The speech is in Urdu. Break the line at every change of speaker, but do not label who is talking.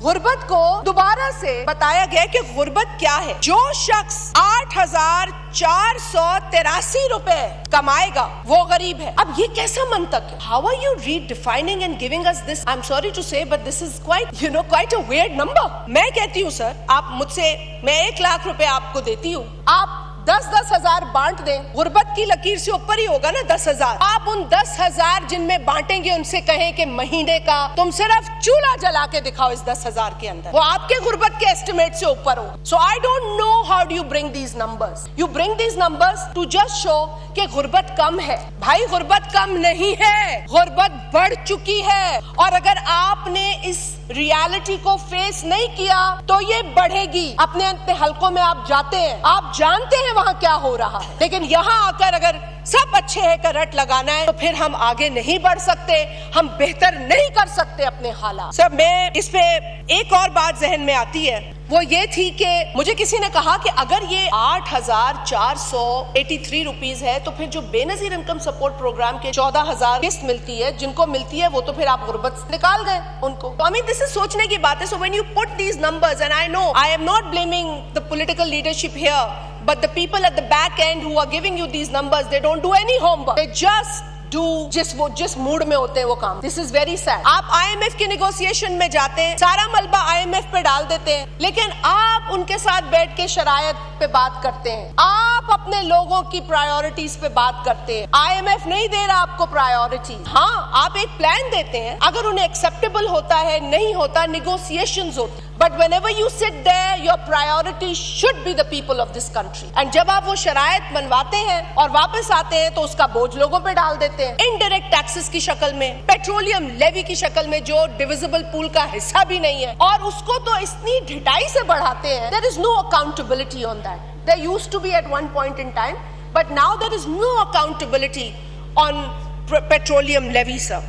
غربت کو دوبارہ سے بتایا گیا کہ غربت کیا ہے. جو شخص 8,483 روپے کمائے گا وہ غریب ہے. اب یہ کیسا منطق ہے؟ How are you redefining and giving us this? I'm sorry to say, but this is quite a weird number. میں کہتی ہوں سر، آپ مجھ سے، میں 1 لاکھ روپے آپ کو دیتی ہوں، آپ 10,000 بانٹ دیں، غربت کی لکیر سے اوپر ہی ہوگا نا 10,000. آپ ان 10,000 جن میں بانٹیں گے ان سے کہیں کہ مہینے کا تم صرف چولہا جلا کے دکھاؤ اس 10,000 کے اندر، وہ آپ کے غربت کے ایسٹیمیٹ سے اوپر ہو. So I don't know how do you bring these numbers. You bring these numbers to just show کہ غربت کم ہے. بھائی غربت کم نہیں ہے، غربت بڑھ چکی ہے، اور اگر آپ نے اس ریالٹی کو فیس نہیں کیا تو یہ بڑھے گی. اپنے حلقوں میں آپ جاتے ہیں، آپ جانتے ہیں وہاں کیا ہو رہا ہے، لیکن یہاں آ کر اگر سب اچھے ہے کا رٹ لگانا ہے تو پھر ہم آگے نہیں بڑھ سکتے، ہم بہتر نہیں کر سکتے اپنے حالات. سر میں اس پہ ایک اور بات ذہن میں آتی ہے، وہ یہ تھی کہ مجھے کسی نے کہا کہ اگر یہ 8,483 روپیز ہے تو پھر جو بے نظیر انکم سپورٹ پروگرام کے 14,000 قسط ملتی ہے، جن کو ملتی ہے وہ تو پھر آپ غربت سے نکال گئے ان کو. تو دس از سوچنے کی بات ہے. So when you put these numbers, and I know I am not blaming the political leadership here, but the people at the back end who are giving you these numbers, they don't do any homework, they just do جس موڈ میں ہوتے ہیں وہ کام. This is very sad. آپ IMF کی نیگوسیشن میں جاتے ہیں، سارا ملبہ IMF پہ ڈال دیتے ہیں، لیکن آپ ان کے ساتھ بیٹھ کے شرائط پہ بات کرتے ہیں، آپ اپنے لوگوں کی پرائیورٹیز پہ بات کرتے ہیں. IMF نہیں دے رہا آپ کو پرائیورٹی. ہاں آپ ایک پلان دیتے ہیں، اگر انہیں ایکسیپٹیبل ہوتا ہے، نہیں ہوتا، نیگوسیشنز ہوتی. But whenever you sit there, your priority should be the people of this country. And جب آپ وہ شرائط بنواتے ہیں اور واپس آتے ہیں تو اس کا بوجھ لوگوں پہ ڈال دیتے ہیں، انڈائریکٹ ٹیکسز کی شکل میں، پیٹرولیم لیوی کی شکل میں جو ڈویزیبل پول کا حصہ بھی نہیں ہے، اور اس کو تو اتنی ڈھٹائی سے بڑھاتے ہیں. There is no accountability on that. There used to be at one point in time, but now there is no accountability on petroleum levy, sir.